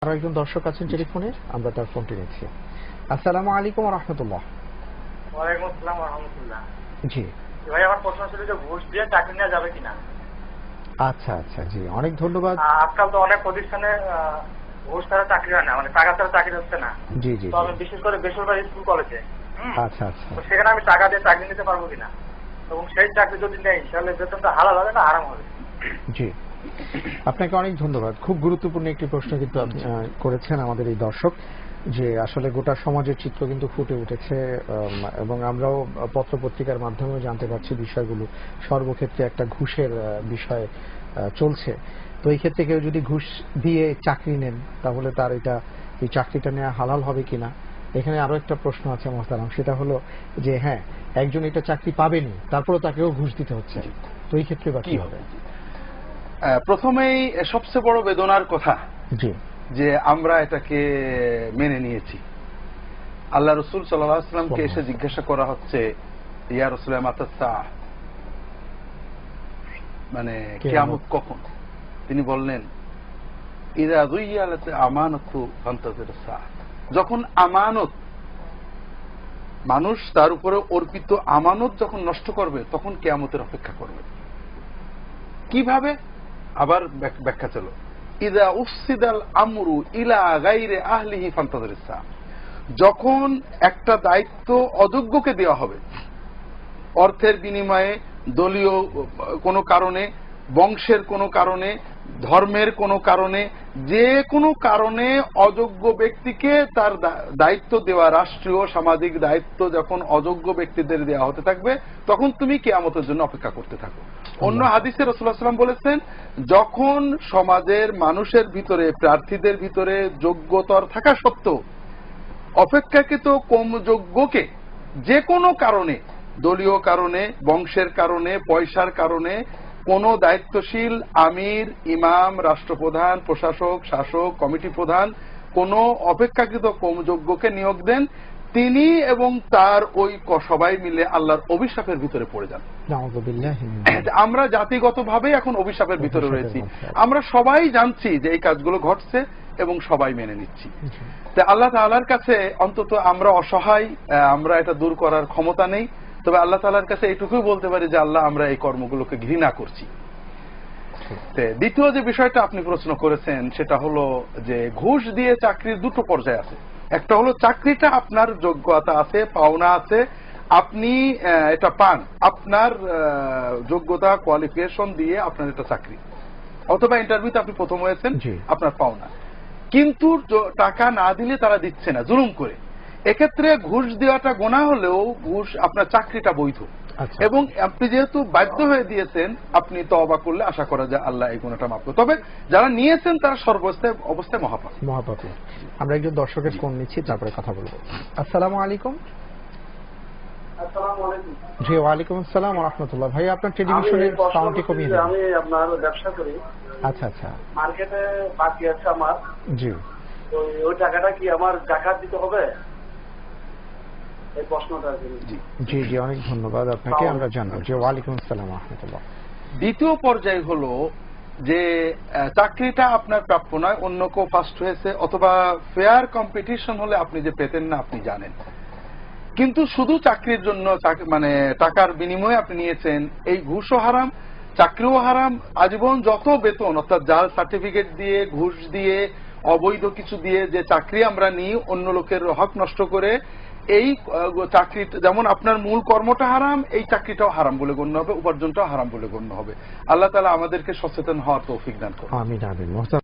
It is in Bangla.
আরো একজন দর্শক আছেন টেলিফোনে, আমরা তার ফোনটি নিচ্ছি। আসসালামু আলাইকুম ওয়া রাহমাতুল্লাহ। ওয়ালাইকুম আসসালাম ওয়া রাহমাতুল্লাহ। জি ভাই, আমার প্রশ্ন ছিল যে ঘুষ দিয়ে চাকরি নেওয়া যাবে কিনা। আচ্ছা আচ্ছা, জি অনেক ধন্যবাদ। আজকাল তো অনেক প্রতিষ্ঠানে ঘুষ ছাড়া চাকরি হয় না, মানে টাকা ছাড়া চাকরি হচ্ছে না। জি জি, তো আমি বিশেষ করে বেসরকারি স্কুল কলেজে আচ্ছা আচ্ছা, তো সেখানে আমি টাকা দিয়ে চাকরি নিতে পারবো কিনা, এবং সেই চাকরি যদি নেই তাহলে বেতনটা হালাল হবে না হারাম হবে। জি আপনাকে অনেক ধন্যবাদ। খুব গুরুত্বপূর্ণ একটি প্রশ্ন কিন্তু আপনি করেছেন আমাদের এই দর্শক, যে আসলে গোটা সমাজের চিত্র কিন্তু ফুটে উঠেছে এবং আমরাও পত্রপত্রিকার মাধ্যমেও জানতে পারছি বিষয়গুলো। সর্বক্ষেত্রে একটা ঘুষের বিষয় চলছে। তো এই ক্ষেত্রে কেউ যদি ঘুষ দিয়ে চাকরি নেন তাহলে তার এই চাকরিটা নেওয়া হালাল হবে কিনা। এখানে আরো একটা প্রশ্ন আছে মোহতারাম, সেটা হলো যে হ্যাঁ, একজন এটা চাকরি পাবেনি, তারপরে তাকেও ঘুষ দিতে হচ্ছে, তো এই ক্ষেত্রে বা কি হবে? প্রথমেই সবচেয়ে বড় বেদনার কথা জি, যে আমরা এটাকে মেনে নিয়েছি। আল্লাহ রসুল সাল্লাল্লাহু আলাইহি ওয়াসাল্লামকে এসে জিজ্ঞাসা করা হচ্ছে, ইয়া রাসূলুল্লাহ মাতা সাআহ, মানে কিয়ামত কখন? তিনি বললেন, ইযা যুয়্যালাত আমানাতু ফান্তাযির সাআহ, যখন আমানত, মানুষ তার উপরে অর্পিত আমানত যখন নষ্ট করবে তখন কিয়ামতের অপেক্ষা করবে। কিভাবে? আবার ব্যাখ্যা চলো, ইযা উফসিদাল আমরু ইলা গায়রি আহলিহি ফান্তাযির সাআহ, যখন একটা দায়িত্ব অযোগ্যকে দেওয়া হবে, অর্থের বিনিময়ে, দলীয় কোনো কারণে, বংশের কোনো কারণে, ধর্মের কোনো কারণে, যে কোনো কারণে অযোগ্য ব্যক্তিকে তার দায়িত্ব দেওয়া, রাষ্ট্রীয় সামাজিক দায়িত্ব যখন অযোগ্য ব্যক্তিদের দেওয়া হতে থাকবে তখন তুমি কিয়ামতের জন্য অপেক্ষা করতে থাকো। অন্য হাদিসে রাসূলুল্লাহ সাল্লাল্লাহু আলাইহি ওয়াসাল্লাম বলেছেন, যখন সমাজের মানুষের ভিতরে, প্রার্থীদের ভিতরে যোগ্যতার থাকা সত্ত্বেও অপেক্ষাকৃত কম যোগ্যকে যে কোনো কারণে, দলীয় কারণে, বংশের কারণে, পয়সার কারণে কোন দায়িত্বশীল আমির, ইমাম, রাষ্ট্রপ্রধান, প্রশাসক, শাসক, কমিটি প্রধান কোন অপেক্ষাকৃত কম যোগ্যকে নিয়োগ দেন, তিনি এবং তার ওই সবাই মিলে আল্লাহর অভিশাপের ভিতরে পড়ে যান। আমরা জাতিগতভাবে এখন অভিশাপের ভিতরে রয়েছি। আমরা সবাই জানছি যে এই কাজগুলো ঘটছে এবং সবাই মেনে নিচ্ছি। আল্লাহ তাআলার কাছে অন্তত আমরা অসহায়, আমরা এটা দূর করার ক্ষমতা নেই। তবে আল্লাহ তাআলার কাছে এইটুকুই বলতে পারি যে আল্লাহ, আমরা এই কর্মগুলোকে ঘৃণা করছি। দ্বিতীয় যে বিষয়টা আপনি প্রশ্ন করেছেন সেটা হলো যে ঘুষ দিয়ে চাকরির দুটো পর্যায় আছে। একটা হলো চাকরিটা আপনার যোগ্যতা আছে, পাওনা আছে, আপনি এটা পান, আপনার যোগ্যতা, কোয়ালিফিকেশন দিয়ে আপনার এটা চাকরি, অথবা ইন্টারভিউতে আপনি প্রথম হয়েছেন, আপনার পাওনা। কিন্তু টাকা না দিলে তারা দিচ্ছে না, জুলুম করে। এক্ষেত্রে ঘুষ দেওয়াটা গুনাহ হলেও ঘুষ, আপনার চাকরিটা বৈধ। এবং আপনি যেহেতু বাধ্য হয়ে দিয়েছেন, আপনি তওবা করলে আশা করা যায় আল্লাহ এই গুনাহটা মাফ করবে। তবে যারা নিয়েছেন তারা অবস্থায় মহাপাপী। আমরা একজন দর্শকের ফোন নিচ্ছি, তারপরে কথা বলবো। আসসালামু আলাইকুম। আসসালামু আলাইকুম। জি, ওয়ালাইকুম আসসালাম ওয়া রাহমাতুল্লাহ। ভাই, আপনার টেলিভিশনের সাউন্ডটি কমিয়ে দিন। আমি আপনার ব্যবসা করি। আচ্ছা আচ্ছা, মার্কেটে বাকি আছে আমার। জি, তো ওই টাকাটা কি আমার যাকাত দিতে হবে? এই প্রশ্নটা। জি জি, অনেক ধন্যবাদ আপনাকে, আমরা জানবো। জি, ওয়ালাইকুম আসসালাম ওয়া রাহমাতুল্লাহ। দ্বিতীয় পর্যায় হলো যে চাকরিটা আপনার প্রাপ্য নয়, অন্য কেউ ফার্স্ট হয়েছে, অথবা ফেয়ার কম্পিটিশন হলে আপনি যে পেতেন না আপনি জানেন, কিন্তু শুধু চাকরির জন্য, মানে টাকার বিনিময়ে আপনি নিয়েছেন, এই ঘুষও হারাম, চাকরিও হারাম। আজীবন যত বেতন, অর্থাৎ জাল সার্টিফিকেট দিয়ে, ঘুষ দিয়ে, অবৈধ কিছু দিয়ে যে চাকরি আমরা নিই অন্য লোকের হক নষ্ট করে, এই চাকরি যেমন আপনার মূল কর্মটা হারাম, এই চাকরিটাও হারাম বলে গণ্য হবে, উপার্জনটাও হারাম বলে গণ্য হবে। আল্লাহ তাআলা আমাদেরকে সচেতন হওয়ার তৌফিক দান করুন। আমিন আমিন।